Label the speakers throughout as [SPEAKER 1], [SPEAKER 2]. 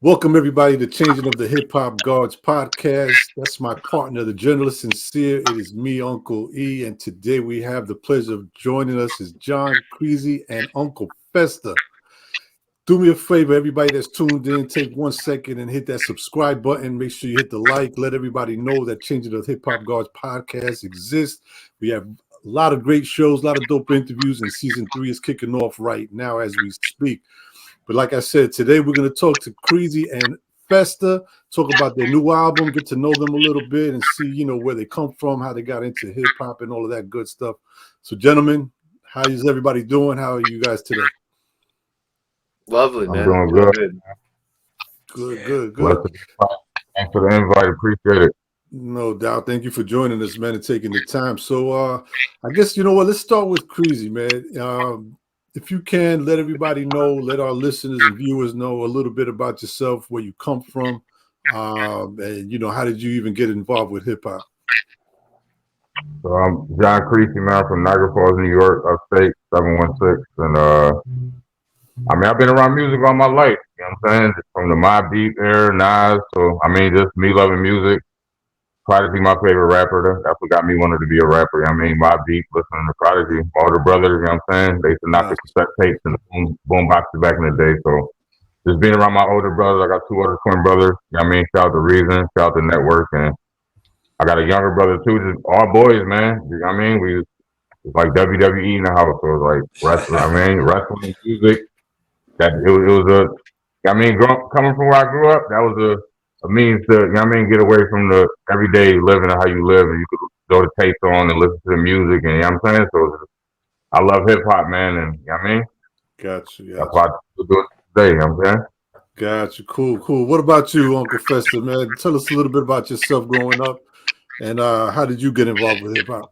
[SPEAKER 1] Welcome everybody to Changing of the Hip Hop Gods podcast. That's my partner, the journalist Sincere. It is me, Uncle E, and today we have the pleasure of joining us is John Creasy and Uncle Fester. Do me a favor, everybody that's tuned in, take 1 second and hit that subscribe button. Make sure you hit the like. Let everybody know that Changing of the Hip Hop Gods podcast exists. We have a lot of great shows, a lot of dope interviews, and season 3 is kicking off right now as we speak. But like I said, today we're going to talk to Creasy and Fester, talk about their new album, get to know them a little bit and see, where they come from, how they got into hip hop and all of that good stuff. So, gentlemen, how is everybody doing? How are you guys today?
[SPEAKER 2] Lovely, man.
[SPEAKER 3] I'm doing good.
[SPEAKER 1] Good.
[SPEAKER 3] Thanks for the invite. Appreciate it.
[SPEAKER 1] No doubt. Thank you for joining us, man, and taking the time. So, I guess, you know what? Let's start with Creasy, man. If you can, let everybody know, let our listeners and viewers know a little bit about yourself, where you come from, and, how did you even get involved with hip-hop?
[SPEAKER 3] So I'm John Creasy, man, from Niagara Falls, New York, upstate, 716. And, I've been around music all my life, you know what I'm saying? From the Mobb Deep era, Nas. So, just me loving music. Prodigy, my favorite rapper. That's what got me wanting to be a rapper. Mobb Deep, listening to Prodigy. My older brothers, you know what I'm saying? They used to knock the cassette tapes and the boom boxes back in the day. So just being around my older brothers, I got 2 other twin brothers. You know what I mean? Shout out to Reason, shout out to Network. And I got a younger brother too, just all boys, man. You know what I mean? It's like WWE in the house. So it was like wrestling, wrestling, music. Coming from where I grew up, that was a means to, get away from the everyday living and how you live, and you could go to tapes on and listen to the music, and you know what I'm saying? So I love hip hop, man, and you know what I mean?
[SPEAKER 1] Gotcha.
[SPEAKER 3] That's why I do it today, you know what I'm saying?
[SPEAKER 1] Gotcha. Cool. What about you, Uncle Fester, man? Tell us a little bit about yourself growing up, and how did you get involved with hip hop?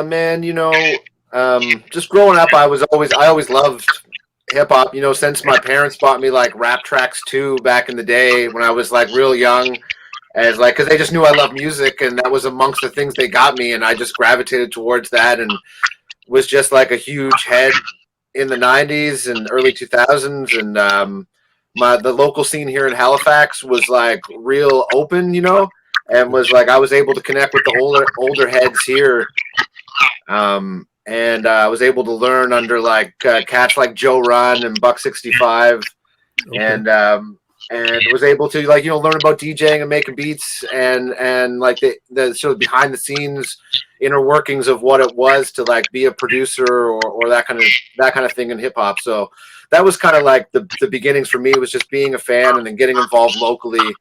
[SPEAKER 2] Man, just growing up, I always loved hip hop, since my parents bought me like rap tracks too back in the day when I was like real young, as like, cause they just knew I loved music, and that was amongst the things they got me, and I just gravitated towards that and was just like a huge head in the 90s and early 2000s. And the local scene here in Halifax was like real open, and was like, I was able to connect with the older heads here. And I was able to learn under like cats like Joe Run and Buck 65, okay. and was able to learn about DJing and making beats and like the sort of behind the scenes inner workings of what it was to like be a producer or that kind of thing in hip hop. So that was kind of like the beginnings for me, was just being a fan and then getting involved locally.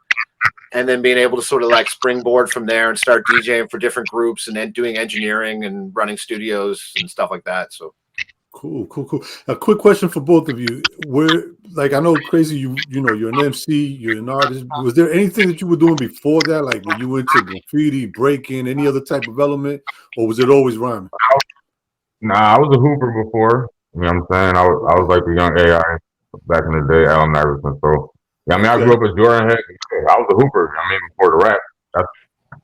[SPEAKER 2] And then being able to sort of like springboard from there and start DJing for different groups and then doing engineering and running studios and stuff like that. So
[SPEAKER 1] cool. A quick question for both of you. I know Creasy, you're an MC, you're an artist. Was there anything that you were doing before that? Like, were you into graffiti, breaking, any other type of element, or was it always rhyming?
[SPEAKER 3] Nah, I was a hooper before. You know what I'm saying? I was like the young AI back in the day, Allen Iverson. So I grew up as Jordan Head. I was a hooper, before the rap.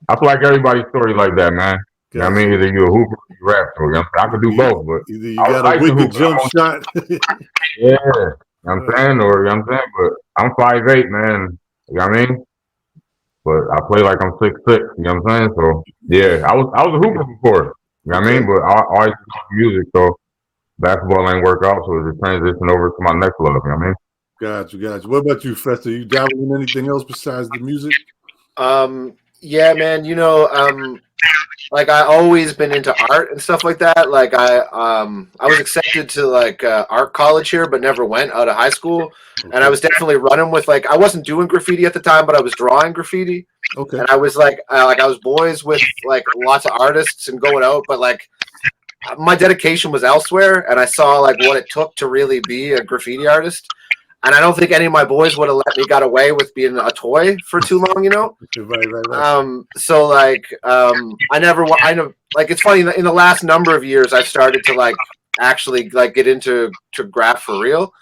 [SPEAKER 3] That's like everybody's story like that, man. You know what I mean? Either you a hooper or you rap. So, I could do both, but
[SPEAKER 1] either you got a wicked jump shot.
[SPEAKER 3] Yeah. You know what I'm saying? Or, you know what I'm saying? But I'm 5'8", man. You know what I mean? But I play like I'm 6'6", you know what I'm saying? So, yeah, I was a hooper before. You know what I mean? But I always do music, so basketball ain't work out, so it's a transition over to my next level, you know what I mean?
[SPEAKER 1] Gotcha. What about you, Fester? You dabbling in anything else besides the music?
[SPEAKER 2] Yeah, man. Like I always been into art and stuff like that. Like I was accepted to like art college here, but never went out of high school. Okay. And I was definitely running with I wasn't doing graffiti at the time, but I was drawing graffiti. Okay. And I was like I was boys with like lots of artists and going out, but like my dedication was elsewhere, and I saw like what it took to really be a graffiti artist. And I don't think any of my boys would have let me got away with being a toy for too long,
[SPEAKER 1] Right.
[SPEAKER 2] So like, I know, like, it's funny, in the last number of years, I've started to like actually like get into graph for real.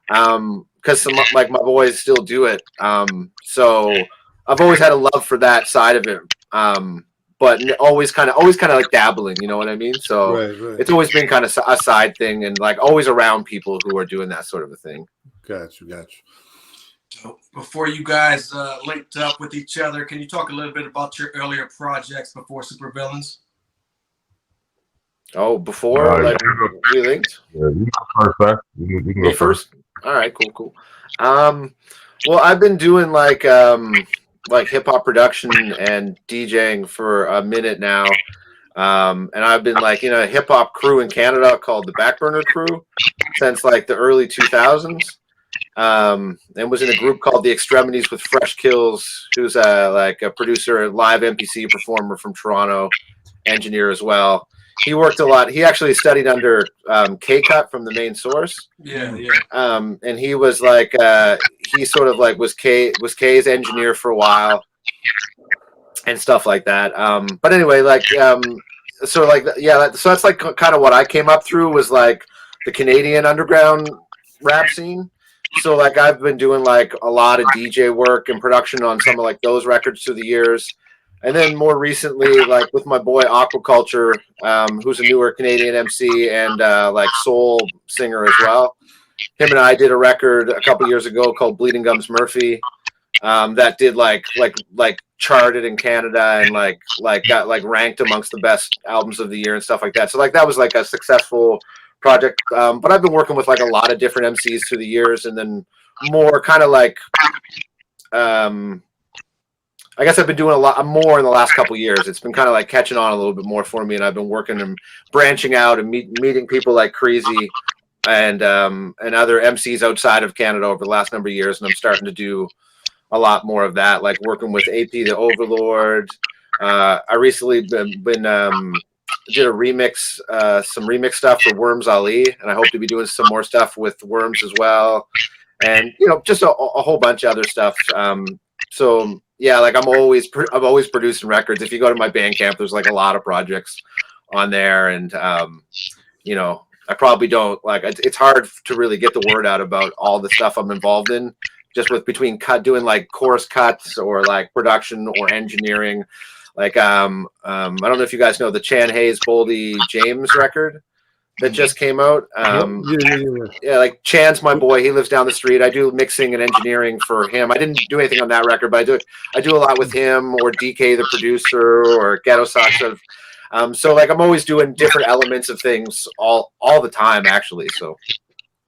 [SPEAKER 2] Cause some, like, my boys still do it. So I've always had a love for that side of it. But always kind of like dabbling, you know what I mean? So
[SPEAKER 1] right.
[SPEAKER 2] It's always been kind of a side thing, and like always around people who are doing that sort of a thing.
[SPEAKER 1] Got you.
[SPEAKER 4] So before you guys linked up with each other, can you talk a little bit about your earlier projects before Supervillains?
[SPEAKER 2] Oh, before like we linked.
[SPEAKER 3] Yeah, you go first, sir. You can
[SPEAKER 2] Me
[SPEAKER 3] go first.
[SPEAKER 2] first. All right, cool. Well, I've been doing like hip hop production and DJing for a minute now. And I've been like in a hip hop crew in Canada called the Backburner Crew since like the early 2000s. And was in a group called the Extremities with Fresh Kills, who's like a producer and live MPC performer from Toronto, engineer as well. He worked a lot. He actually studied under K-Cut from the Main Source.
[SPEAKER 4] Yeah.
[SPEAKER 2] And he was like he sort of like was K's engineer for a while and stuff like that. But anyway, like so like yeah, so that's like kind of what I came up through was like the Canadian underground rap scene. So like I've been doing like a lot of DJ work and production on some of like those records through the years. And then more recently, like with my boy Aquaculture, who's a newer Canadian MC and like soul singer as well. Him and I did a record a couple years ago called Bleeding Gums Murphy, that did like charted in Canada and like got like ranked amongst the best albums of the year and stuff like that. So like that was like a successful project. But I've been working with like a lot of different MCs through the years, and then more kind of like I guess I've been doing a lot more in the last couple of years. It's been kind of like catching on a little bit more for me, and I've been working and branching out and meeting people like Creasy and other MCs outside of Canada over the last number of years, and I'm starting to do a lot more of that, like working with AP the Overlord. I recently been did a remix, some remix stuff for Worms Ali, and I hope to be doing some more stuff with Worms as well, and you know, just a whole bunch of other stuff. So yeah, like I'm always producing records. If you go to my Bandcamp, there's like a lot of projects on there, and you know, I probably don't like. It's hard to really get the word out about all the stuff I'm involved in, just with between doing like chorus cuts or like production or engineering. Like I don't know if you guys know the Chan Hayes Boldy James record that just came out. Yeah, like Chan's my boy. He lives down the street. I do mixing and engineering for him. I didn't do anything on that record, but I do a lot with him or DK the producer or Ghetto Socks of. So like I'm always doing different elements of things all the time actually. So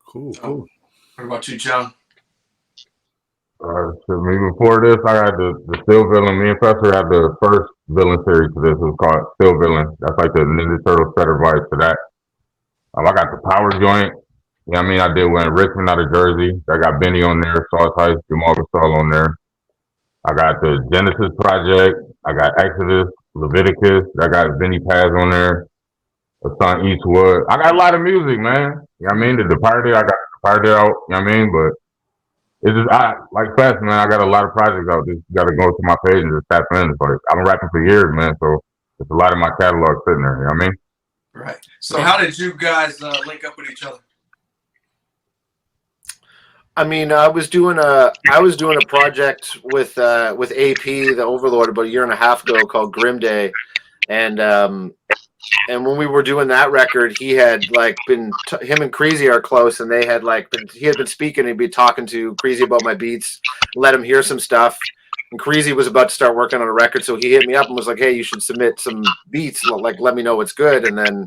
[SPEAKER 1] cool.
[SPEAKER 4] What about you, John?
[SPEAKER 3] So me before this, I had the Still Villain. Me and Professor had the first villain series to this. It was called Still Villain. That's like the Ninja Turtle set of rights to that. I got the Power Joint. You know what I mean? I did one in Richmond out of Jersey. I got Benny on there, Sauce Heist, Jamal Gasol on there. I got the Genesis Project. I got Exodus, Leviticus. I got Benny Paz on there. The Son Eastwood. I got a lot of music, man. You know what I mean? The Departed, I got the Departed out. You know what I mean? But it's just, like fast, man, I got a lot of projects out. Just got to go to my page and just tap in. It's like, I've been rapping for years, man. So there's a lot of my catalog sitting there. You know what I mean?
[SPEAKER 4] Right. So how did you guys link up with each other?
[SPEAKER 2] I mean, I was doing a project with AP the Overlord about a year and a half ago called Grim Day, and when we were doing that record, he had like been him and Creasy are close, and they had like he had been speaking. He'd be talking to Creasy about my beats, let him hear some stuff. And Creasy was about to start working on a record, so he hit me up and was like, "Hey, you should submit some beats. Like, let me know what's good." And then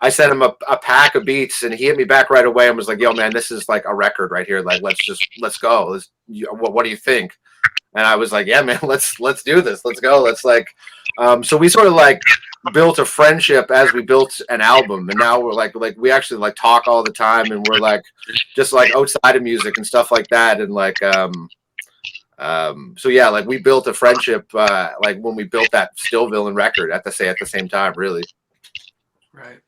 [SPEAKER 2] I sent him a pack of beats, and he hit me back right away and was like, "Yo, man, this is like a record right here. Like, let's go. What do you think?" And I was like, "Yeah, man, let's do this. Let's go. Let's like." So we sort of like built a friendship as we built an album, and now we're like we actually like talk all the time, and we're like just like outside of music and stuff like that, and like so yeah, like we built a friendship like when we built that Still Villain record at the same time, really.
[SPEAKER 4] Right.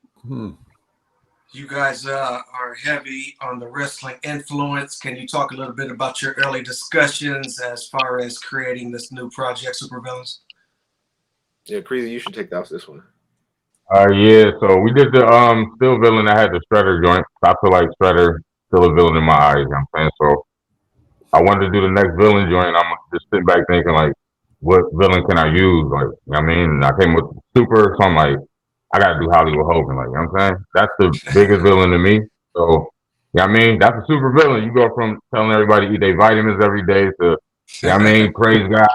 [SPEAKER 4] You guys are heavy on the wrestling influence. Can you talk a little bit about your early discussions as far as creating this new project, Supervillains?
[SPEAKER 2] Yeah, Creasy, you should take this one.
[SPEAKER 3] Yeah, so we did the Still Villain. I had the Shredder joint. I feel like Shredder still a villain in my eyes, you know what I'm saying? So I wanted to do the next villain joint. I'm just sitting back thinking like, what villain can I use? Like, you know what I mean? And I came with Super, so I'm like, I gotta do Hollywood Hogan, like, you know what I'm saying? That's the biggest villain to me. So Yeah, I mean, that's a super villain. You go from telling everybody to eat their vitamins every day to, yeah, I mean, praise God.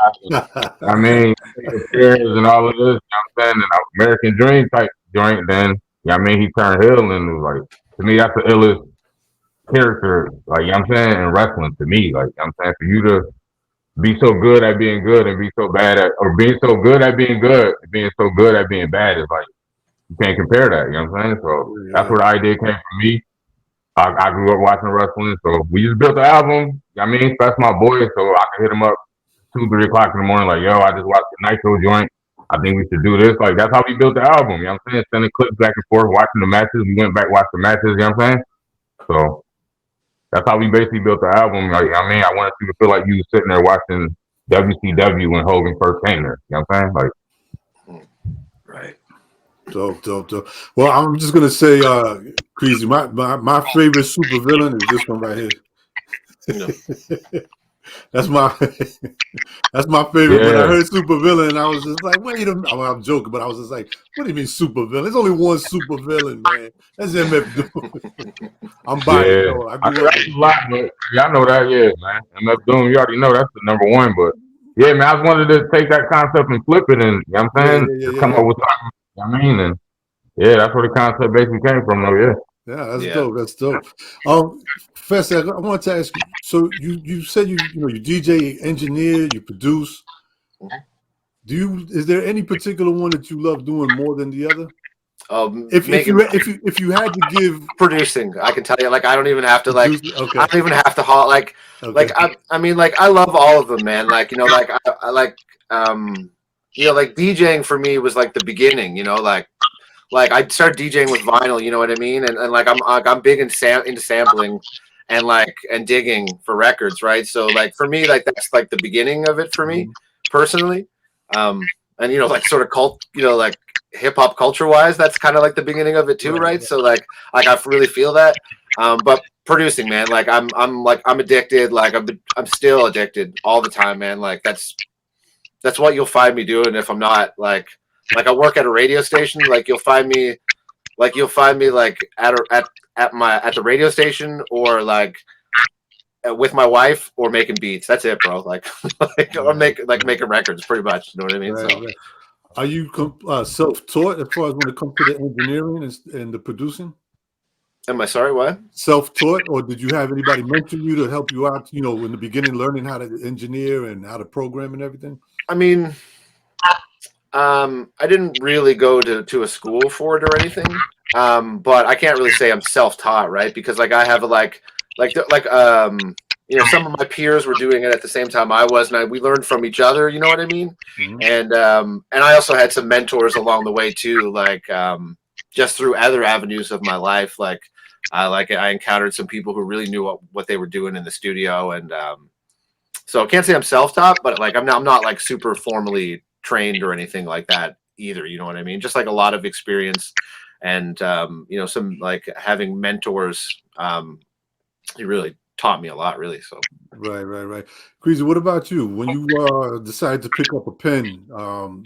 [SPEAKER 3] I mean, take the prayers and all of this. You know what I'm saying? And American Dream type joint. Then, yeah, I mean, he turned heel and it was like, to me, that's the illest character. Like, you know what I'm saying? In wrestling, to me, like, you know what I'm saying, for you to be so good at being good and be so bad at, or being so good at being good and being so good at being bad is like, you can't compare that. You know what I'm saying? So that's where the idea came from me. I grew up watching wrestling, so we just built the album. I mean, that's my boy, so I can hit him up 2, 3 o'clock in the morning, like, yo, I just watched the Nitro joint. I think we should do this. Like, that's how we built the album. You know what I'm saying? Sending clips back and forth, watching the matches. We went back, watched the matches. You know what I'm saying? So that's how we basically built the album. Like, I mean, I wanted you to feel like you was sitting there watching WCW when Hogan first came there. You know what I'm saying? Like,
[SPEAKER 4] Right.
[SPEAKER 1] Dope. Well, I'm just gonna say, Creasy, my favorite supervillain is this one right here.
[SPEAKER 2] No.
[SPEAKER 1] That's my favorite.
[SPEAKER 3] Yeah.
[SPEAKER 1] When I heard supervillain, I was just like, wait a minute. I'm joking, but I was just like, what do you mean supervillain? There's only one supervillain, man. That's MF Doom. I'm biased, though. I grew up with
[SPEAKER 3] a lot, but y'all know that, yeah, man. MF Doom, you already know that's the number one, but yeah, man, I just wanted to take that concept and flip it and, you know what I'm saying? Just come up with something, you know what I mean? And yeah, that's where the concept basically came from, though, yeah.
[SPEAKER 1] Yeah, that's dope. Fess, I wanted to ask you. So you said you DJ, engineer, you produce. Is there any particular one that you love doing more than the other? If you had to give
[SPEAKER 2] producing, I can tell you, like, I don't even have to I don't even have to I mean, like, I love all of them, man. Like, you know, like I like you know, like DJing for me was like the beginning, you know, like I started DJing with vinyl, you know what I mean? And like I'm big into sampling and digging for records, right? So like for me, like that's like the beginning of it for me personally. And you know, like sort of you know, like hip hop culture wise, that's kind of like the beginning of it too, right? So like I really feel that. But producing, man, like I'm addicted, like I'm still addicted all the time, man. Like that's what you'll find me doing if I'm not like I work at a radio station. Like you'll find me like at the radio station or like with my wife or making beats. That's it, bro. Like or making records, pretty much. You know what I mean?
[SPEAKER 1] Right,
[SPEAKER 2] so,
[SPEAKER 1] right. Are you self-taught as far as when it comes to the engineering and the producing?
[SPEAKER 2] Am I sorry? What?
[SPEAKER 1] Self-taught, or did you have anybody mentor you to help you out? You know, in the beginning, learning how to engineer and how to program and everything.
[SPEAKER 2] I mean, I didn't really go to a school for it or anything. But I can't really say I'm self-taught, right? Because like I have you know, some of my peers were doing it at the same time I was, and we learned from each other. You know what I mean? Mm-hmm. And I also had some mentors along the way too, like just through other avenues of my life. Like I encountered some people who really knew what they were doing in the studio, and so I can't say I'm self-taught, but like I'm not like super formally trained or anything like that either. You know what I mean? Just like a lot of experience and you know, some like having mentors. He really taught me a lot, really. So
[SPEAKER 1] right. Creasy, what about you? When you decided to pick up a pen,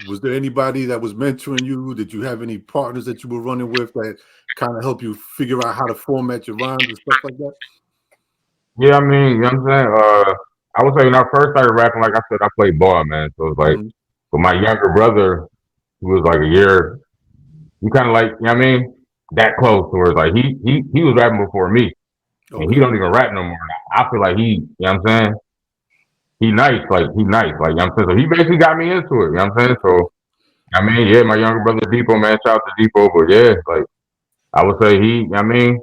[SPEAKER 1] was there anybody that was mentoring you? Did you have any partners that you were running with that kind of help you figure out how to format your rhymes and stuff like that?
[SPEAKER 3] Yeah, I mean, you know what I'm saying? I would say when I first started rapping, like I said, I played ball, man. So it was like, but my younger brother, who was like a year, he kind of like, you know what I mean, that close to where it's like he was rapping before me. Okay. And he don't even rap no more. I feel like you know what I'm saying? He nice, like, you know what I'm saying? So he basically got me into it, you know what I'm saying? So, I mean, yeah, my younger brother Depot, man, shout out to Depot, but yeah, like, I would say you know what I mean?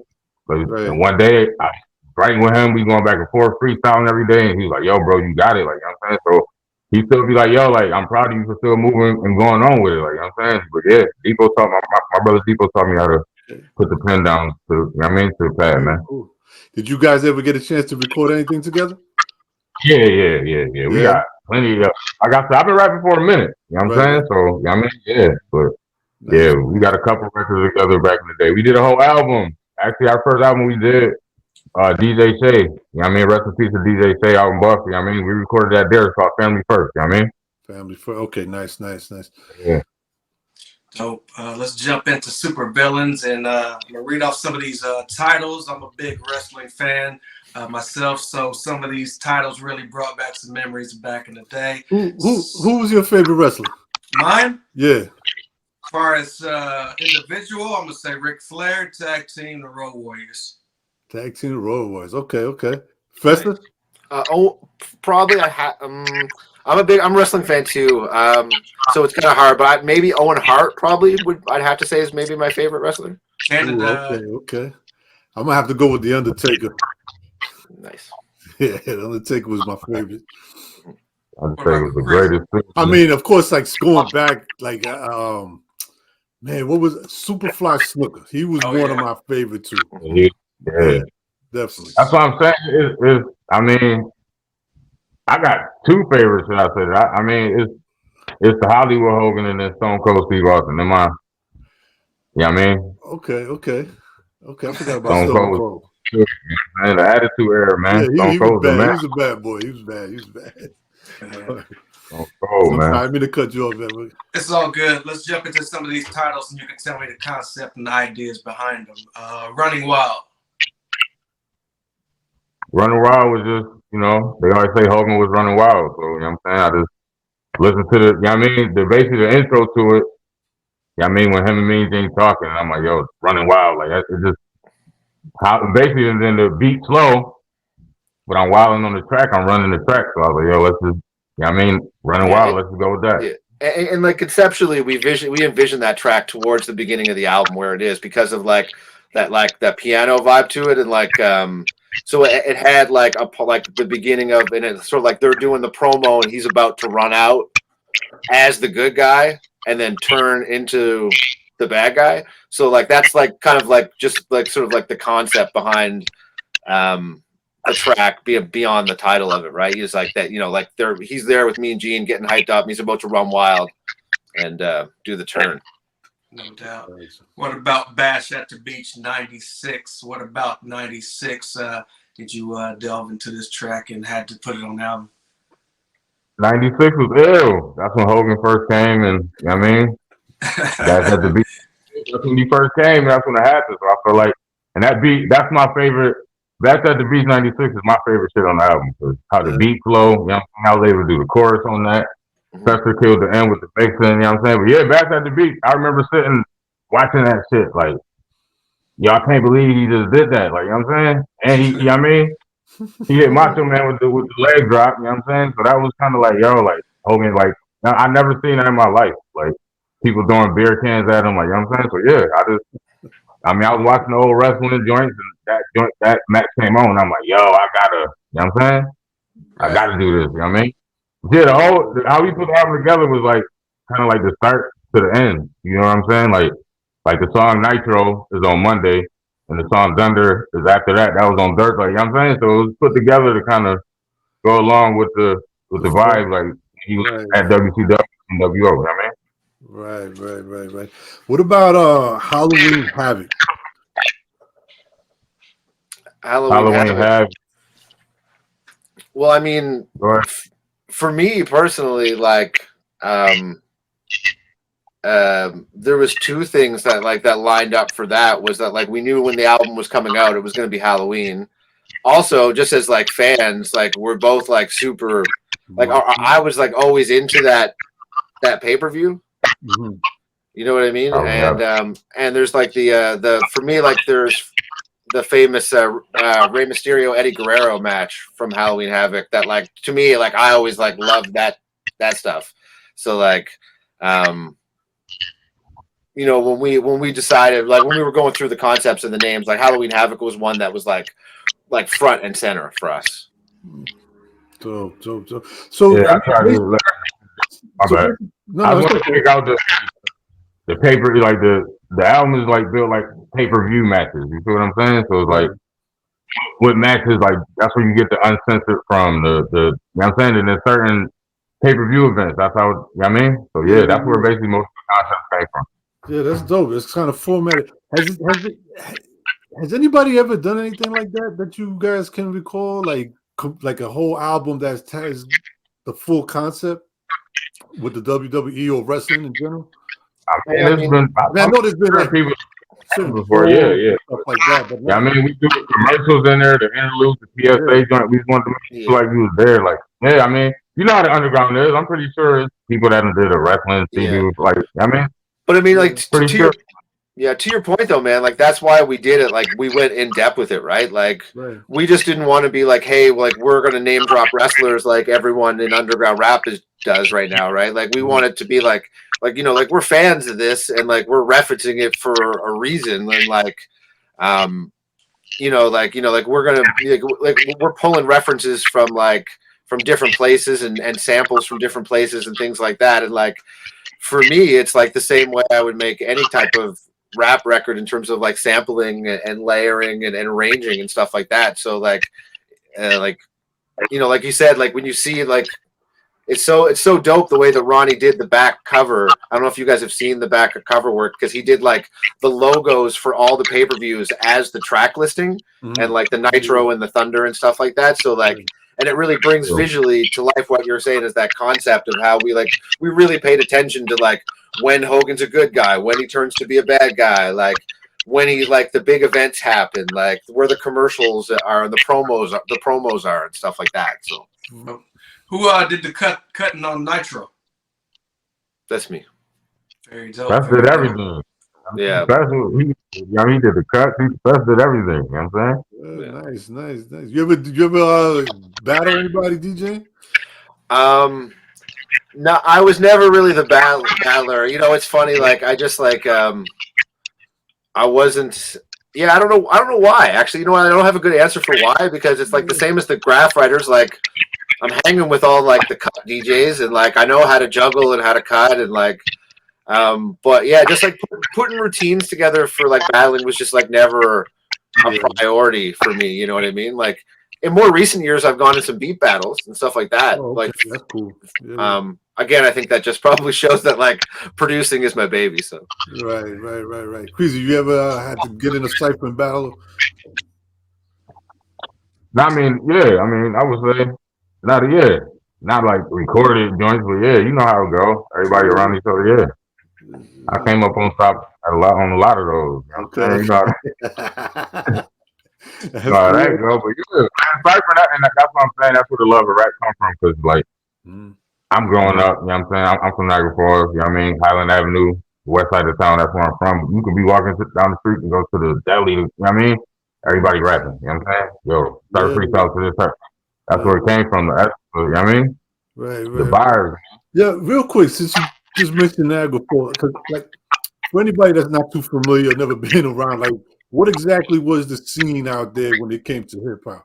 [SPEAKER 3] Like, right. And one day, I writing with him, we going back and forth, freestyling every day, and he was like, yo, bro, you got it, like, you know what I'm saying? So, he still be like, yo, like, I'm proud of you for still moving and going on with it, like, you know what I'm saying? But yeah, Depot taught my brother Depot taught me how to put the pen down to, you know what I mean, to the pad, man.
[SPEAKER 1] Cool. Did you guys ever get a chance to record anything together?
[SPEAKER 3] Yeah. We got plenty of. Like I said, I've been rapping for a minute. You know what I'm saying? So, you know what I mean, yeah. But yeah, we got a couple records together back in the day. We did a whole album. Actually, our first album we did, DJ Shay. You know what I mean? Rest in peace to DJ Shay out in Buffalo. You know what I mean? We recorded that there. It's called Family First. You know what I mean?
[SPEAKER 1] Family First. Okay, nice.
[SPEAKER 3] Yeah.
[SPEAKER 4] Dope. Let's jump into super villains, and I'm gonna read off some of these titles. I'm a big wrestling fan myself, so some of these titles really brought back some memories back in the day.
[SPEAKER 1] Who was your favorite wrestler?
[SPEAKER 4] Mine?
[SPEAKER 1] Yeah.
[SPEAKER 4] As far as individual, I'm gonna say Ric Flair, tag team, the Road Warriors.
[SPEAKER 1] Tag team Road Warriors. Okay. Festa?
[SPEAKER 2] Probably I'm a wrestling fan too. So it's kind of hard, but maybe Owen Hart probably I'd have to say is maybe my favorite wrestler.
[SPEAKER 4] Canada.
[SPEAKER 1] Ooh, okay. I'm gonna have to go with the Undertaker.
[SPEAKER 2] Nice.
[SPEAKER 1] Yeah, the Undertaker was my favorite.
[SPEAKER 3] Undertaker was the greatest.
[SPEAKER 1] I mean, of course, like going back, like man, what was Superfly Snooker? He was one of my favorite too.
[SPEAKER 3] Yeah,
[SPEAKER 1] definitely.
[SPEAKER 3] That's what I'm saying. I mean, I got two favorites. That I said. I mean, it's the Hollywood Hogan and then Stone Cold Steve Austin. Am I? Yeah, I mean.
[SPEAKER 1] Okay. I forgot about
[SPEAKER 3] Stone
[SPEAKER 1] Stone
[SPEAKER 3] Cold.
[SPEAKER 1] Cold.
[SPEAKER 3] Man, the Attitude Era, man.
[SPEAKER 1] Yeah,
[SPEAKER 3] Stone
[SPEAKER 1] he was
[SPEAKER 3] Cold's the
[SPEAKER 1] bad.
[SPEAKER 3] man.
[SPEAKER 1] He was a bad boy. He was bad.
[SPEAKER 3] Stone Cold, man.
[SPEAKER 1] I mean to cut you off, man.
[SPEAKER 4] It's all good. Let's jump into some of these titles, and you can tell me the concept and the ideas behind them. Running Wild.
[SPEAKER 3] Running Wild was just, they always say Hogan was running wild. So, you know what I'm saying? I just listened to basically the intro to it. I mean, when him and Mean Gene talking, and I'm like, yo, running wild. Like, it's just basically, and then the beat slow, but I'm wilding on the track. I'm running the track. So I was like, yo, let's just, running wild. Let's just go with that.
[SPEAKER 2] Yeah. And like conceptually, we envision that track towards the beginning of the album where it is because of that piano vibe to it, and so it had like the beginning of, and it's sort of like they're doing the promo and he's about to run out as the good guy and then turn into the bad guy. So like that's like kind of like just like sort of like the concept behind the track beyond the title of it, right? He's like that, like he's there with Mean Gene getting hyped up and he's about to run wild and do the turn.
[SPEAKER 4] No doubt. What about Bash at the Beach 96? What about 96? Did you delve into this track and had to put it on the album?
[SPEAKER 3] 96 was ill. That's when Hogan first came, and you know what I mean? That's at the beat. That's when he first came, that's when it happened. So I feel like, and that beat, that's my favorite. That's at the Beach 96 is my favorite shit on the album. Cause how the beat flow, you know what I'm saying? I was able to do the chorus on that. Fester killed the end with the mixing, you know what I'm saying? But yeah, Back at the Beach, I remember sitting, watching that shit, like, yo, I can't believe he just did that. Like, you know what I'm saying? And he, you know what I mean? He hit Macho Man with the leg drop, you know what I'm saying? So that was kind of like, yo, like, Hogan, like, I never seen that in my life. Like, people throwing beer cans at him, like, you know what I'm saying? So yeah, I was watching the old wrestling joints, and that match came on, and I'm like, yo, I gotta, you know what I'm saying? I gotta do this, you know what I mean? Yeah, how we put the album together was like, kind of like the start to the end, you know what I'm saying? Like the song Nitro is on Monday, and the song Thunder is after that. That was on Thursday, you know what I'm saying? So it was put together to kind of go along with the vibe, like he was at WCW and WO, you know what I mean?
[SPEAKER 1] Right. What about Halloween Havoc?
[SPEAKER 2] Halloween Havoc. Well, I mean, for me personally, like, there was two things that lined up for that. Was that like we knew when the album was coming out, it was going to be Halloween. Also, just as like fans, like we're both like super, like I was like always into that pay-per-view.
[SPEAKER 1] Mm-hmm.
[SPEAKER 2] You know what I mean? And there's like the for me, like there's the famous Rey Mysterio Eddie Guerrero match from Halloween Havoc that like to me, like I always like loved that stuff. So like when we decided, like when we were going through the concepts and the names, like Halloween Havoc was one that was like front and center for us.
[SPEAKER 1] So
[SPEAKER 3] yeah, I tried to my bad. I was going to check out the paper, like the album is like built like pay-per-view matches. You see what I'm saying? So it's like with matches, like that's where you get the uncensored from the you know what I'm saying? And there's certain pay-per-view events. That's how, you know what I mean? So yeah, that's where basically most of the concepts came from.
[SPEAKER 1] Yeah, that's dope. It's kind of formatted. Has anybody ever done anything like that you guys can recall? Like a whole album that has the full concept with the WWE or wrestling in general?
[SPEAKER 3] I mean,
[SPEAKER 2] Yeah, I
[SPEAKER 3] it's
[SPEAKER 2] mean,
[SPEAKER 3] been.
[SPEAKER 1] I know there's been
[SPEAKER 3] sure
[SPEAKER 1] like
[SPEAKER 3] people
[SPEAKER 1] certain
[SPEAKER 3] before, yeah,
[SPEAKER 1] polls
[SPEAKER 3] yeah.
[SPEAKER 1] and stuff like that, but
[SPEAKER 3] Yeah, I
[SPEAKER 1] not,
[SPEAKER 3] mean, we do the commercials in there, the interludes, the
[SPEAKER 1] yeah,
[SPEAKER 3] PSA joint. We just wanted to make you feel
[SPEAKER 2] yeah,
[SPEAKER 3] like you was there. Like, yeah, I mean, you know how the underground is. I'm pretty sure it's people that did a wrestling, see
[SPEAKER 2] yeah.
[SPEAKER 3] people like. I mean,
[SPEAKER 2] But I mean, like
[SPEAKER 1] yeah,
[SPEAKER 3] pretty
[SPEAKER 2] to
[SPEAKER 3] sure.
[SPEAKER 2] your to your point though, man. Like that's why we did it. Like we went in depth with it, right? Like
[SPEAKER 1] right.
[SPEAKER 2] we just didn't want to be like, hey, like we're gonna name drop wrestlers like everyone in underground rap does right now, right? Like we want it to be like like we're fans of this and like we're referencing it for a reason and um like we're gonna like we're pulling references from different places and samples from different places and things like that and like for me it's like the same way I would make any type of rap record in terms of like sampling and layering and arranging and stuff like that. So like like you said, like when you see like it's so dope the way that Ronnie did the back cover. I don't know if you guys have seen the back cover work because he did like the logos for all the pay-per-views as the track listing and like the Nitro and the Thunder and stuff like that. So like and it really brings visually to life what you're saying is that concept of how we really paid attention to like when Hogan's a good guy, when he turns to be a bad guy, like when he like the big events happen, like where the commercials are and the promos are and stuff like that. So
[SPEAKER 4] who did the cutting on Nitro?
[SPEAKER 2] that's me.
[SPEAKER 4] Very dope.
[SPEAKER 3] That's
[SPEAKER 4] Very
[SPEAKER 3] did
[SPEAKER 4] dope.
[SPEAKER 3] everything.
[SPEAKER 2] Yeah.
[SPEAKER 3] That's what he. I mean, he did the cut. That's did everything. You know what I'm saying?
[SPEAKER 1] Yeah, nice. Did you ever battle anybody, DJ?
[SPEAKER 2] No, I was never really the battler. You know, it's funny. Like I just like I wasn't. Yeah, I don't know why. Actually, you know what? I don't have a good answer for why because it's like the same as the graph writers. Like I'm hanging with all like the cut DJs and like I know how to juggle and how to cut and like but yeah, just like putting routines together for like battling was just like never a priority for me. You know what I mean? Like in more recent years, I've gone to some beat battles and stuff like that.
[SPEAKER 1] Oh, okay.
[SPEAKER 2] Like
[SPEAKER 1] That's cool. Yeah.
[SPEAKER 2] Again, I think that just probably shows that like producing is my baby. So
[SPEAKER 1] Right. Creasy, you ever had to get in a cypher and battle?
[SPEAKER 3] I mean, yeah. I mean, I would say not like recorded joints, but yeah, you know how it go. Everybody around each other, yeah. I came up on top on a lot of those. You know what I'm saying? You know how that go, but yeah, cypher that, and that's what I'm saying. That's where the love of rap come from, because like I'm growing up. You know what I'm saying? I'm from Niagara Falls. You know what I mean? Highland Avenue, west side of town. That's where I'm from. You could be walking down the street and go to the deli. You know what I mean? Everybody rapping. You know what I'm saying? Yo, start freestyle to this. That's where it came from. That's, you know what I mean?
[SPEAKER 1] Right.
[SPEAKER 3] The buyers.
[SPEAKER 1] Yeah, real quick, since you just mentioned Niagara Falls, because like for anybody that's not too familiar, never been around, like what exactly was the scene out there when it came to hip hop?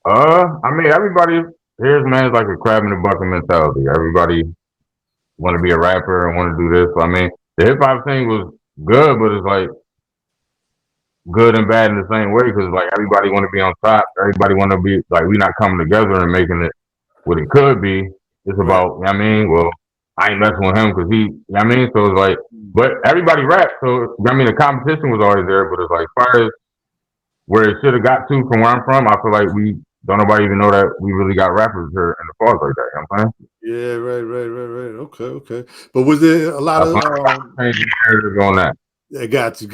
[SPEAKER 3] I mean, everybody here's man's like a crab in the bucket mentality. Everybody want to be a rapper and want to do this. So, I mean, the hip hop thing was good, but it's like good and bad in the same way because like everybody want to be on top. Everybody want to be like we not coming together and making it what it could be. It's about, you know what I mean? Well, I ain't messing with him because he, you know what I mean? So it's like, but everybody raps. So, I mean, the competition was always there, but it's like, as far as where it should have got to from where I'm from, I feel like we don't nobody even know that we really got rappers here in the falls like that. You know what I'm saying?
[SPEAKER 1] Yeah, right. Okay. But was there a lot of
[SPEAKER 3] on that?
[SPEAKER 1] I got you.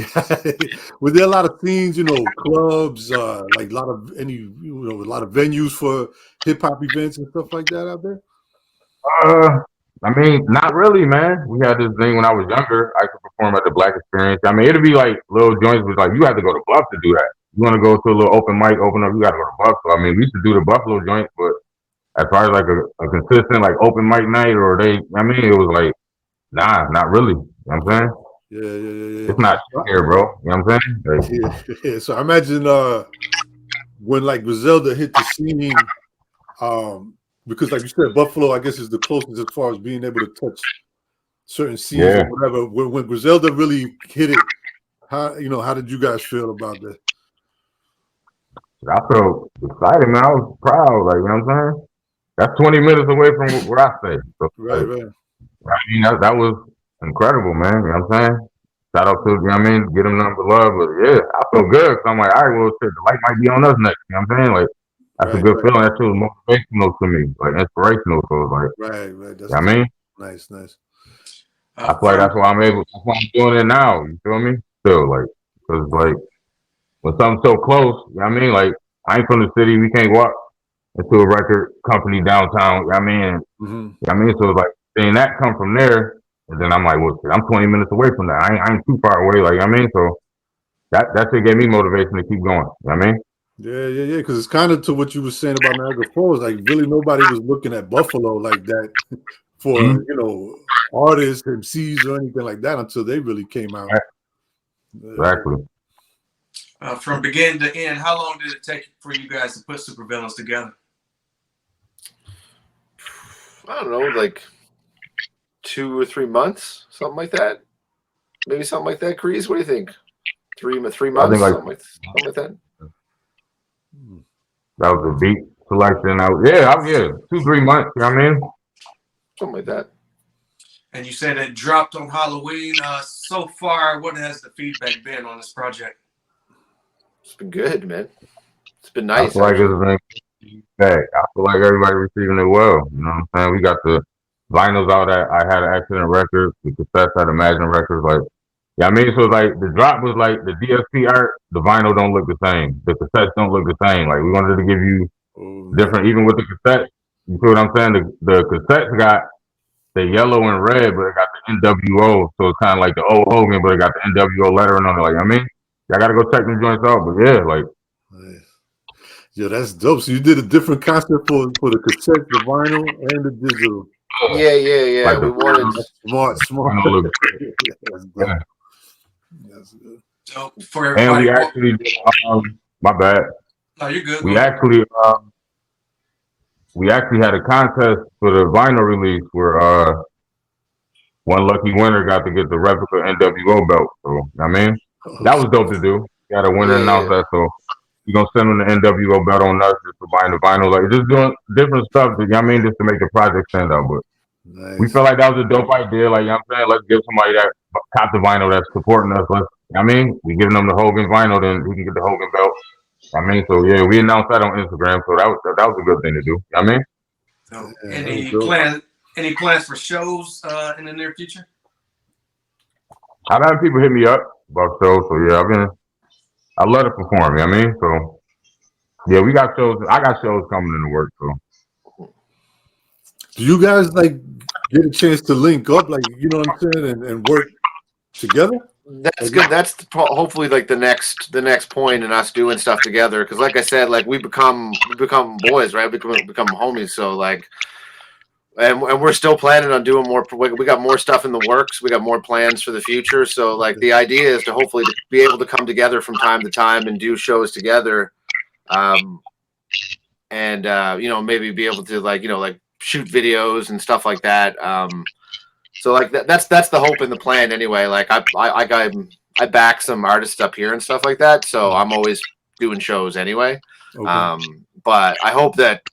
[SPEAKER 1] Was there a lot of scenes, clubs, like a lot of a lot of venues for hip hop events and stuff like that out there?
[SPEAKER 3] I mean, not really, man. We had this thing when I was younger. I could perform at the Black Experience. I mean, it'd be like little joints, but like you have to go to Buff to do that. You want to go to a little open mic, open up, you got to go to Buffalo. I mean, we used to do the Buffalo joints, but as far as like a consistent like open mic night or I mean, it was like, nah, not really. You know what I'm saying?
[SPEAKER 1] Yeah.
[SPEAKER 3] It's not here, bro. You know what I'm saying?
[SPEAKER 1] Like, yeah. So I imagine when like Griselda hit the scene, because like you said, Buffalo, I guess is the closest as far as being able to touch certain scenes or whatever. When Griselda really hit it, how did you guys feel about that?
[SPEAKER 3] I felt excited, man. I was proud, like, you know what I'm saying? That's 20 minutes away from where I stay. So,
[SPEAKER 1] right.
[SPEAKER 3] I mean, that was incredible, man. You know what I'm saying? Shout out to, you know what I mean? Get them number love. But yeah, I feel good. So I'm like, all right, well, shit, the light might be on us next. You know what I'm saying? Like, that's a good feeling. That shit was motivational to me, like inspirational. So it was like,
[SPEAKER 1] right. That's
[SPEAKER 3] you know what I mean?
[SPEAKER 1] Nice.
[SPEAKER 3] I feel like that's why that's why I'm doing it now. You feel me? Still, like, because, like, when something's so close, you know what I mean? Like, I ain't from the city. We can't walk into a record company downtown. You know what I mean?
[SPEAKER 1] Mm-hmm.
[SPEAKER 3] You know what I mean? So it's like, seeing that come from there, and then I'm like, well, I'm 20 minutes away from that. I ain't too far away. Like, you know what I mean? So that shit gave me motivation to keep going. You know what I mean?
[SPEAKER 1] Yeah. Because it's kind of to what you were saying about Niagara Falls. Like, really, nobody was looking at Buffalo like that for artists, MCs, or anything like that until they really came out.
[SPEAKER 3] Exactly.
[SPEAKER 4] From beginning to end, how long did it take for you guys to put Supervillains together?
[SPEAKER 2] I don't know, like 2 or 3 months, something like that. Maybe something like that. Creasy, what do you think? 3 months,
[SPEAKER 3] I think
[SPEAKER 2] something like that.
[SPEAKER 3] That was the beat selection. 2-3 months. You know what I mean?
[SPEAKER 2] Something like that.
[SPEAKER 4] And you said it dropped on Halloween. So far, what has the feedback been on this project?
[SPEAKER 2] It's been good, man. It's been nice.
[SPEAKER 3] I feel like it's been back. I feel like everybody receiving it well. You know what I'm saying? We got the vinyls out at I Had an Accident Records, the cassettes at Imagine Records. Like, yeah, I mean, so like the drop was like the DSP art, the vinyl don't look the same. The cassettes don't look the same. Like, we wanted to give you different, even with the cassettes. You see what I'm saying? The cassettes got the yellow and red, but it got the NWO. So it's kind of like the old Hogan, but it got the NWO lettering on it. Like, I mean, I got to go check them joints out. But yeah, like.
[SPEAKER 1] Yeah, that's dope. So you did a different concept for the cassette, the vinyl, and the digital.
[SPEAKER 2] Yeah.
[SPEAKER 3] Like
[SPEAKER 2] we wanted
[SPEAKER 1] smart. That's dope.
[SPEAKER 3] Yeah.
[SPEAKER 1] That's good.
[SPEAKER 4] So for everybody,
[SPEAKER 3] and we actually did, my bad.
[SPEAKER 4] No, you're good.
[SPEAKER 3] We actually had a contest for the vinyl release where one lucky winner got to get the replica NWO belt. So I mean, that was dope to do. We had a winner announce that, so we're gonna send them the NWO belt on us just for buying the vinyl, like just doing different stuff. You know what I mean, just to make the project stand out. But we feel like that was a dope idea. Like, you know what I'm saying, let's give somebody that cop the vinyl that's supporting us. I mean, we giving them the Hogan vinyl, then we can get the Hogan belt. I mean, so yeah, we announced that on Instagram, so that was a good thing to do. You know what I mean?
[SPEAKER 4] So any plans for shows in the near future?
[SPEAKER 3] I've had people hit me up about shows, so yeah, I love to perform. You know what I mean? So yeah, we got shows. I got shows coming in the works. So
[SPEAKER 1] do you guys like get a chance to link up, like, you know what I'm saying, and work together?
[SPEAKER 2] That's good. That's hopefully like the next point in us doing stuff together. Because like I said, like we become boys, right? We become homies. So like, and we're still planning on doing more. We got more stuff in the works. We got more plans for the future. So like the idea is to hopefully be able to come together from time to time and do shows together, and maybe be able to like shoot videos and stuff like that. So like that's the hope and the plan anyway. Like I back some artists up here and stuff like that. So I'm always doing shows anyway. Okay. But I hope that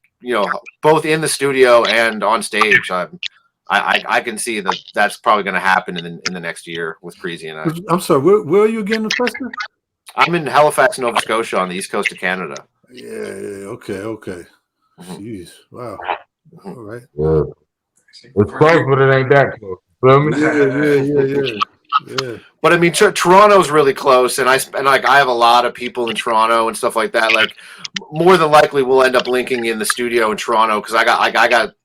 [SPEAKER 2] both in the studio and on stage, I can see that's probably going to happen in the next year with Creasy and I.
[SPEAKER 1] I'm sorry, where are you again, Professor?
[SPEAKER 2] I'm in Halifax, Nova Scotia, on the east coast of Canada.
[SPEAKER 1] Yeah. Okay. Jeez, wow. All right.
[SPEAKER 3] Yeah. It's close, but it ain't that close. Feel me?
[SPEAKER 1] Yeah.
[SPEAKER 2] But I mean, Toronto's really close, and I have a lot of people in Toronto and stuff like that. Like, more than likely, we'll end up linking in the studio in Toronto because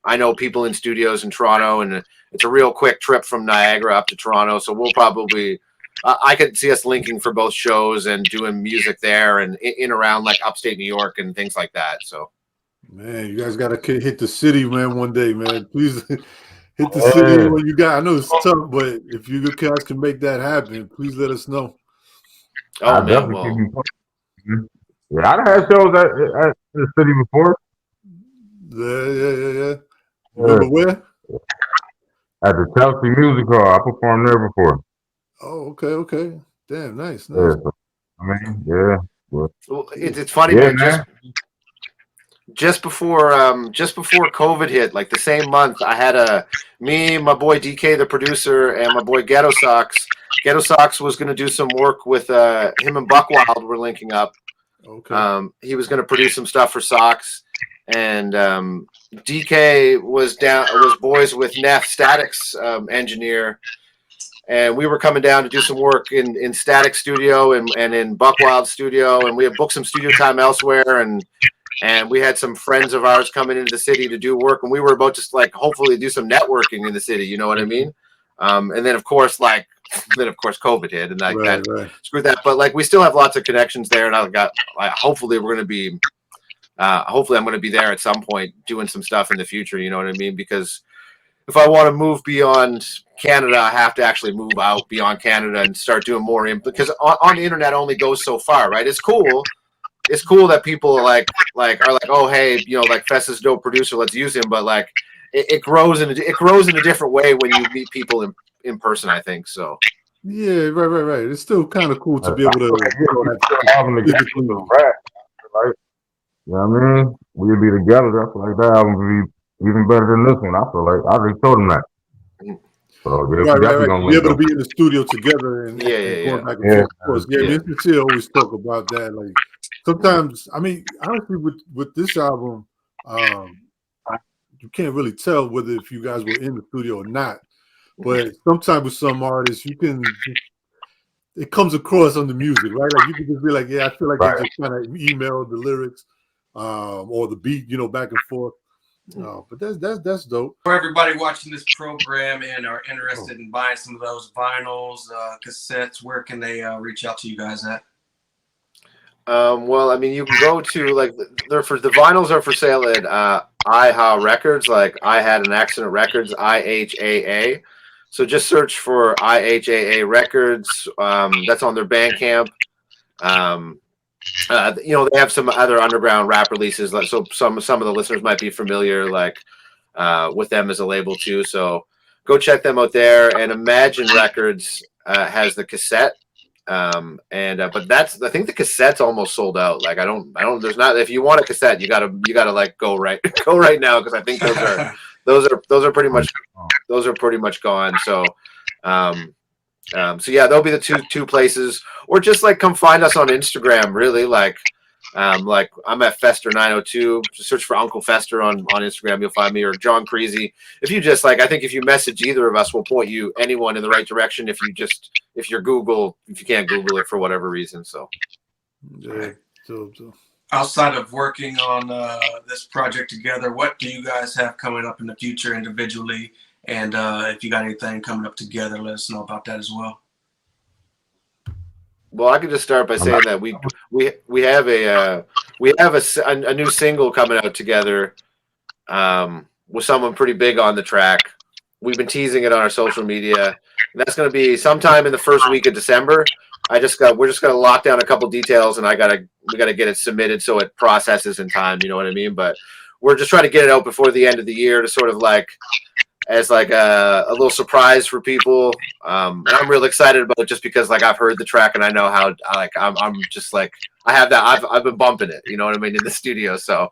[SPEAKER 2] I know people in studios in Toronto, and it's a real quick trip from Niagara up to Toronto. So we'll probably, I could see us linking for both shows and doing music there and in around like upstate New York and things like that. So.
[SPEAKER 1] Man, you guys gotta hit the city, man, one day, man. Please hit the city when you got. I know it's tough, but if you guys can make that happen, please let us know.
[SPEAKER 2] Oh man, well.
[SPEAKER 3] Yeah, I had shows at the city before.
[SPEAKER 1] Yeah. Remember where?
[SPEAKER 3] At the Chelsea Music Hall. I performed there before.
[SPEAKER 1] Oh, okay. Damn, nice.
[SPEAKER 3] Yeah, so, I mean, yeah.
[SPEAKER 2] Well, it's funny,
[SPEAKER 3] yeah,
[SPEAKER 2] man. Just before COVID hit, like the same month, I had me, my boy DK, the producer, and my boy Ghetto Sox. Ghetto Sox was going to do some work with him and Buckwild were linking up.
[SPEAKER 1] Okay.
[SPEAKER 2] He was going to produce some stuff for Sox, and DK was boys with Neff Statics engineer, and we were coming down to do some work in Static Studio and in Buckwild Studio, and we had booked some studio time elsewhere, and we had some friends of ours coming into the city to do work, and we were about to like hopefully do some networking in the city, you know what I mean? And then of course COVID hit, and like that screwed that. But like we still have lots of connections there, and hopefully we're gonna be hopefully I'm gonna be there at some point doing some stuff in the future, you know what I mean? Because if I want to move beyond Canada, I have to actually move out beyond Canada and start doing more because on the internet only goes so far, right? It's cool that people are like, oh hey, you know, like Fess is a dope producer, let's use him. But like it grows in a different way when you meet people in person, I think. So
[SPEAKER 1] yeah, right. It's still kind of cool to be able to
[SPEAKER 3] having to get to the rap, right? You know what I mean? We'd be together. I feel like that album would be even better than this one. I feel like I already told him that. So yeah,
[SPEAKER 1] right. Be able to be in the studio together and going back and forth. Of course, me and Sincere always talk about that. Like sometimes, I mean, honestly, with this album, you can't really tell whether if you guys were in the studio or not. But sometimes with some artists, it comes across on the music, right? Like you can just be like, yeah, I feel like they just kind of emailed the lyrics or the beat, you know, back and forth. But that's dope.
[SPEAKER 4] For everybody watching this program and are interested in buying some of those vinyls, cassettes, where can they reach out to you guys at?
[SPEAKER 2] Well, I mean, you can go to like the vinyls are for sale at IHA Records, like I Had an Accident Records, IHAA. So just search for IHAA Records. That's on their Bandcamp. You know, they have some other underground rap releases, like so some of the listeners might be familiar like with them as a label too. So go check them out there. And Imagine Records has the cassette. But I think the cassette's almost sold out. Like I don't there's not, if you want a cassette, you gotta like go right now, because I think those are pretty much gone. So so yeah, they'll be the two places, or just like come find us on Instagram. Really, like I'm at Fester902. Just search for Uncle Fester on Instagram. You'll find me, or John Creasy. If you just like, I think if you message either of us, we'll point anyone in the right direction. If you can't Google it for whatever reason. So
[SPEAKER 1] yeah. So.
[SPEAKER 4] Outside of working on this project together, what do you guys have coming up in the future individually? And if you got anything coming up together, let us know about that as well.
[SPEAKER 2] Well, I could just start by saying that we have a new single coming out together with someone pretty big on the track. We've been teasing it on our social media, and that's going to be sometime in the first week of December. We're just going to lock down a couple details, and we got to get it submitted so it processes in time. You know what I mean? But we're just trying to get it out before the end of the year to sort of like, as like a little surprise for people. And I'm really excited about it just because like I've heard the track and I know how like I'm just like, I have that, I've been bumping it, you know what I mean, in the studio. So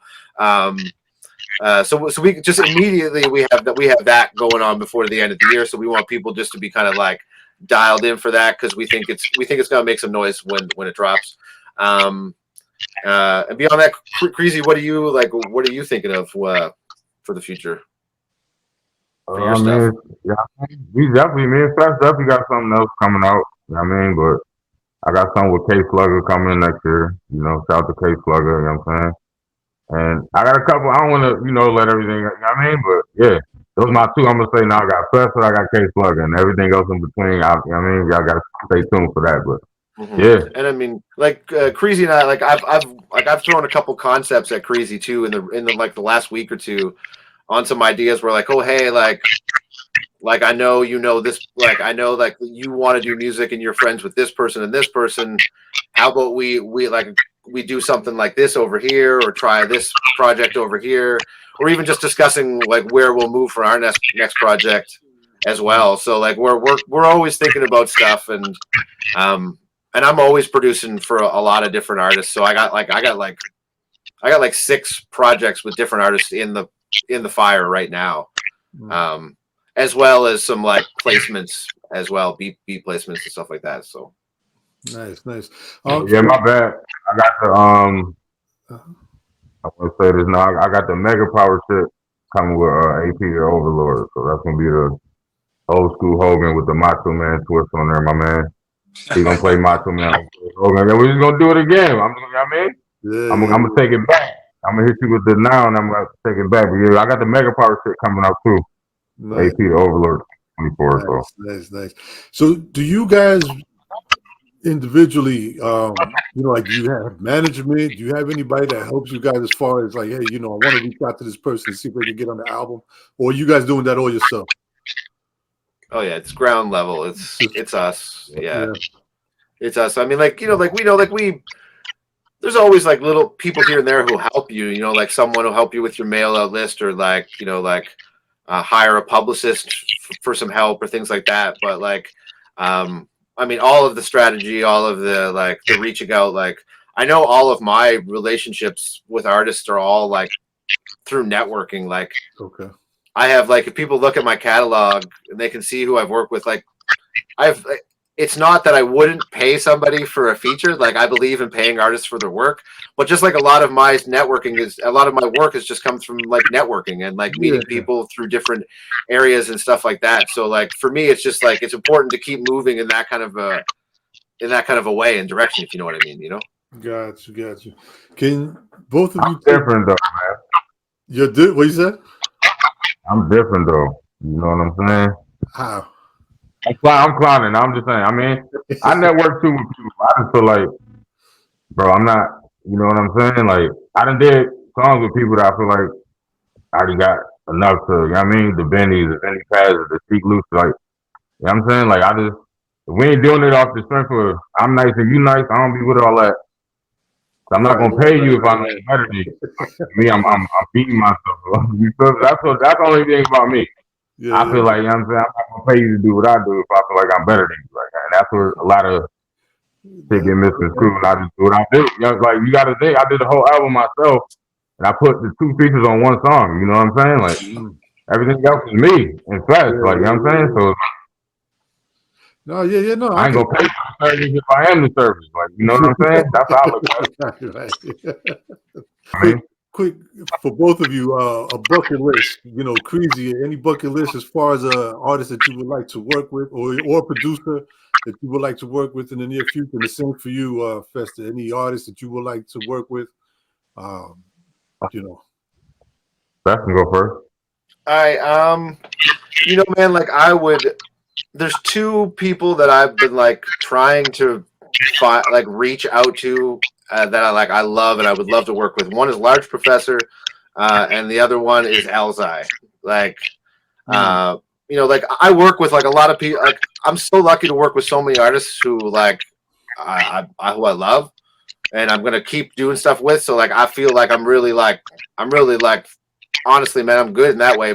[SPEAKER 2] so we just immediately we have that going on before the end of the year. So we want people just to be kind of like dialed in for that, because we think it's gonna make some noise when it drops. And beyond that, Creasy, what are you thinking of for the future?
[SPEAKER 3] Me and Fess definitely got something else coming out. You know what I mean? But I got something with K Slugger coming in next year. You know, shout out to K Slugger, you know what I'm saying? And I got a couple, I don't want to, let everything, you know what I mean? But yeah, those are my two. I'm going to say now I got Fess, I got K Slugger, and everything else in between, you know what I mean? Y'all got to stay tuned for that. But yeah.
[SPEAKER 2] And I mean, like Creasy and I, like I've thrown a couple concepts at Creasy too in the like the last week or two on some ideas where like, oh hey, like I know this, like I know like you want to do music and you're friends with this person and this person. How about we do something like this over here, or try this project over here, or even just discussing like where we'll move for our next project as well. So like we're always thinking about stuff, and I'm always producing for a lot of different artists. So I got like 6 projects with different artists in the fire right now. As well as some like placements as well, beat placements and stuff like that. So
[SPEAKER 1] nice.
[SPEAKER 3] Yeah, my bad. I got I'm gonna say this now. I got the Mega Power shit coming with AP the Overlord, so that's gonna be the old school Hogan with the Macho Man twist on there, my man. He gonna play Macho Man Hogan. Then we're just gonna do it again. I'm gonna take it back. I'm gonna hit you with the now, and I'm gonna take it back. But yeah, I got the Mega Power shit coming out too.
[SPEAKER 1] Nice.
[SPEAKER 3] AP the Overlord 24.
[SPEAKER 1] Nice. So, do you guys individually, like, do you have management? Do you have anybody that helps you guys as far as like, hey, I want to reach out to this person and see if they can get on the album, or are you guys doing that all yourself?
[SPEAKER 2] Oh yeah, it's ground level. It's us. Yeah. It's us. I mean, there's always like little people here and there who help you. Like someone will help you with your mail out list, or hire a publicist for some help or things like that. But I mean, all of the strategy, all of the the reaching out, I know all of my relationships with artists are all through networking.
[SPEAKER 1] Okay.
[SPEAKER 2] I have if people look at my catalog and they can see who I've worked with, it's not that I wouldn't pay somebody for a feature. I believe in paying artists for their work, but just a lot of my networking a lot of my work has just come from networking and meeting people through different areas and stuff like that. So for me, it's just it's important to keep moving in that kind of a way and direction, if you know what I mean,
[SPEAKER 1] Got you. Can both of you
[SPEAKER 3] different though, man?
[SPEAKER 1] You're what you said?
[SPEAKER 3] I'm different though. You know what I'm saying?
[SPEAKER 1] How?
[SPEAKER 3] I'm clowning. I'm just saying. I mean, I network too with people. I just feel like, bro, I'm not. You know what I'm saying? I done did songs with people that I feel like I already got enough to. You know what I mean? The Bennies, the Benny Pazs, the Speak Loose. You know what I'm saying? We ain't doing it off the strength of I'm nice and you nice. I don't be with all that. I'm not gonna pay you if I'm better than you. Me, I'm beating myself. That's the only thing about me. I feel like, I'm saying, I'm not gonna pay you to do what I do if I feel like I'm better than you. And that's where a lot of shit get misconstrued. And I just do what I do. You gotta think, I did the whole album myself, and I put the 2 features on 1 song. You know what I'm saying? Everything else is me and Flash. You know what I'm saying? So
[SPEAKER 1] no,
[SPEAKER 3] I ain't gonna pay for the service if I am the service. You know what I'm saying? That's how I look at it. I mean,
[SPEAKER 1] quick for both of you, a bucket list. Creasy, any bucket list as far as an artist that you would like to work with, or a producer that you would like to work with in the near future. And the same for you, Festa. Any artist that you would like to work with?
[SPEAKER 3] Festa can go first.
[SPEAKER 2] All right. Man, there's 2 people that I've been trying to find, reach out to that I love and I would love to work with. One is Large Professor, and the other one is Elzai. I work with a lot of people. I'm so lucky to work with so many artists who I love, and I'm gonna keep doing stuff with. So I feel I'm really honestly, man, I'm good in that way.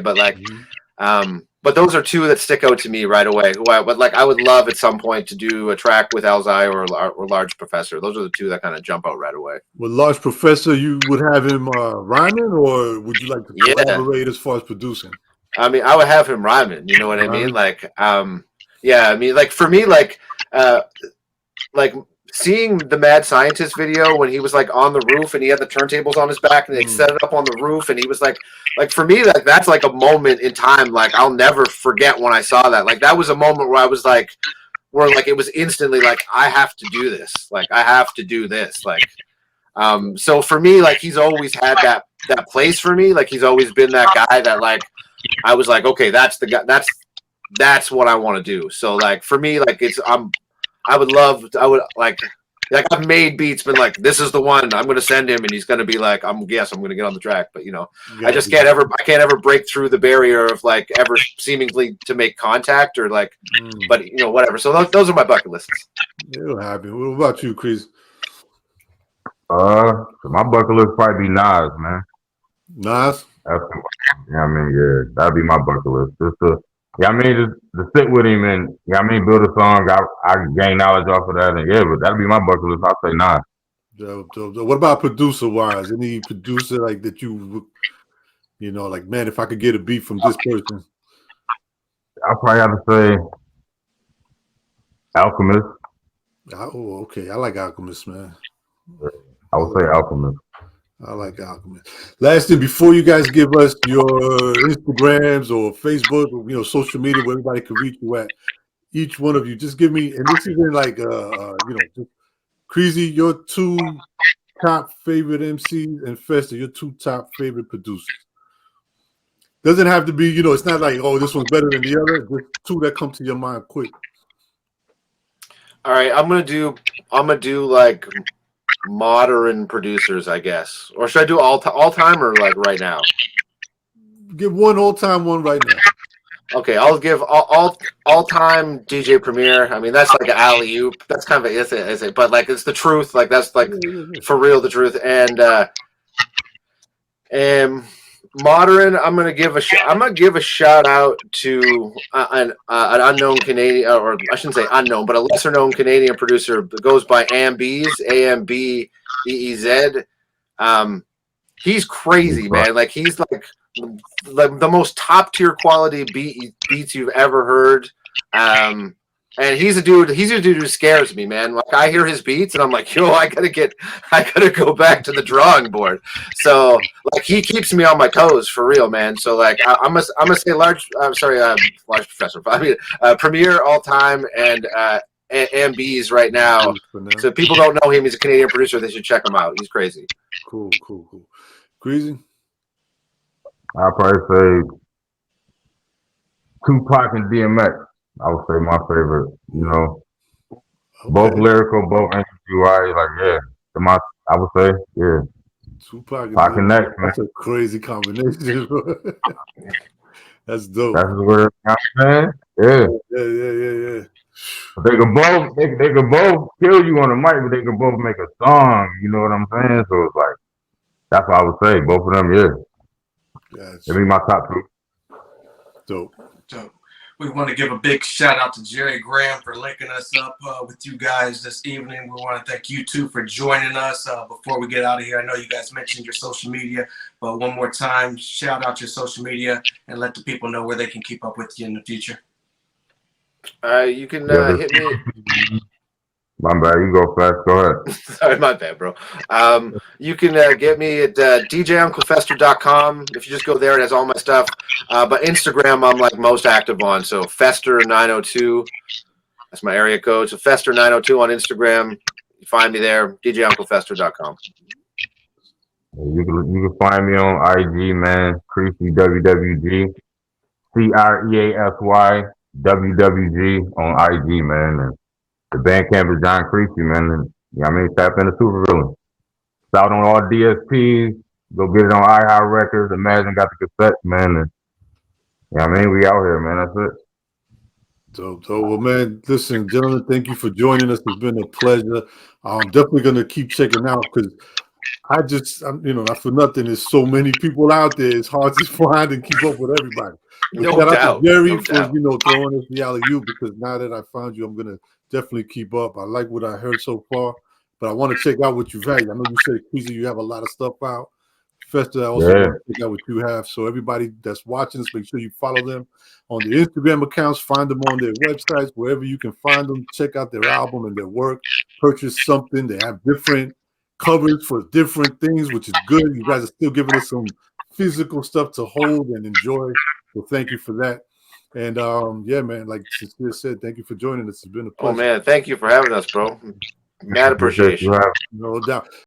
[SPEAKER 2] But those are 2 that stick out to me right away. Who I would love at some point to do a track with Elzai or Large Professor. Those are the 2 that kind of jump out right away.
[SPEAKER 1] With Large Professor, you would have him rhyming, or would you like to collaborate as far as producing?
[SPEAKER 2] I mean, I would have him rhyming. You know what I mean? Yeah. I mean, for me, seeing the Mad Scientist video when he was on the roof and he had the turntables on his back and they set it up on the roof and he was for me that's a moment in time I'll never forget when I saw that. That was a moment where I was where it was instantly I have to do this. I have to do this. So for me he's always had that place for me. He's always been that guy that I was okay, that's the guy, that's what I want to do. So for me it's I would I've made beats, been this is the one I'm going to send him, and he's going to be I'm going to get on the track. But I just can't ever break through the barrier of ever seemingly to make contact or but whatever. So those are my bucket lists.
[SPEAKER 1] It'll happen. What about you, Chris?
[SPEAKER 3] My bucket list probably be Nas, man.
[SPEAKER 1] Nas?
[SPEAKER 3] That'd be my bucket list. Just to sit with him and build a song. I gain knowledge off of that, and but that'd be my bucket list. I'll say Nas.
[SPEAKER 1] What about producer wise? Any producer that you man, if I could get a beat from this person?
[SPEAKER 3] I'll probably have to say Alchemist.
[SPEAKER 1] Oh, okay. I like Alchemist, man.
[SPEAKER 3] I would say Alchemist.
[SPEAKER 1] I like Alchemist. Last thing, before you guys give us your Instagrams or Facebook, or, social media where everybody can reach you at, each one of you, just give me, and this is in like, just Creasy, your 2 top favorite MCs, and Fester, your 2 top favorite producers. Doesn't have to be, it's not like, oh, this one's better than the other. Just 2 that come to your mind quick.
[SPEAKER 2] All right, I'm gonna do like modern producers, I guess, or should I do all time or like right now?
[SPEAKER 1] Give one all-time one right now.
[SPEAKER 2] Okay, I'll give all time DJ Premier. I mean, that's like an alley oop. That's kind of it's it, but like it's the truth. Like that's like for real the truth. And modern, I'm gonna give a shout out to an unknown Canadian, or I shouldn't say unknown, but a lesser known Canadian producer that goes by Ambeez, AMBEEZ. He's crazy, man. Like he's like the most top tier quality beats you've ever heard. And he's a dude who scares me, man. Like I hear his beats and I'm like, yo, I gotta go back to the drawing board. So like he keeps me on my toes for real, man. So like I'm gonna say large professor. I mean Premier all time and Ambeez right now. So if people don't know him, he's a Canadian producer. They should check him out. He's crazy.
[SPEAKER 1] Cool. Creasy?
[SPEAKER 3] I'd probably say Tupac and DMX. I would say my favorite,
[SPEAKER 1] Okay.
[SPEAKER 3] Both lyrical, both NQI, like, yeah. I would say, yeah.
[SPEAKER 1] Tupac and
[SPEAKER 3] DMX, man.
[SPEAKER 1] That's a crazy combination. That's dope.
[SPEAKER 3] That's where, man. Yeah.
[SPEAKER 1] Yeah.
[SPEAKER 3] But they could both kill you on the mic, but they could both make a song, you know what I'm saying? So it's like, that's what I would say. Both of them, yeah.
[SPEAKER 1] Gotcha.
[SPEAKER 3] They be my top 2.
[SPEAKER 4] Dope. We want to give a big shout out to Jerry Graham for linking us up with you guys this evening. We want to thank you two for joining us. Before we get out of here, I know you guys mentioned your social media, but one more time, shout out your social media and let the people know where they can keep up with you in the future.
[SPEAKER 2] You can hit me.
[SPEAKER 3] My bad, you go fast. Go ahead.
[SPEAKER 2] Sorry, my bad, bro. You can get me at djunklefester.com. If you just go there, it has all my stuff. But Instagram, I'm like most active on. So Fester902, that's my area code. So Fester902 on Instagram. You find me there. djunklefester.com.
[SPEAKER 3] You can find me on IG, man. Creasy WWG, CREASY WWG on IG, man. And the Bandcamp is John Creasy, man. And, tap into Super Villain. It's out on all DSPs. Go get it on iHeart Records. Imagine got the cassettes, man. And, we out here, man. That's it.
[SPEAKER 1] Dope. Well, man, listen, gentlemen, thank you for joining us. It's been a pleasure. I'm definitely going to keep checking out because not for nothing, there's so many people out there. It's hard to find and keep up with everybody. Shout out to Jerry for, throwing us the alley-oop, because now that I found you, I'm going to definitely keep up. I like what I heard so far, but I want to check out what you've had. I know you said, Creasy, you have a lot of stuff out. Fester, I also want to check out what you have. So everybody that's watching us, make sure you follow them on the Instagram accounts, find them on their websites, wherever you can find them. Check out their album and their work. Purchase something. They have different covers for different things, which is good. You guys are still giving us some physical stuff to hold and enjoy. So thank you for that. And man, like Sincere said, thank you for joining us. It's been a pleasure.
[SPEAKER 2] Oh man, thank you for having us, bro. Mad appreciation.
[SPEAKER 1] No doubt.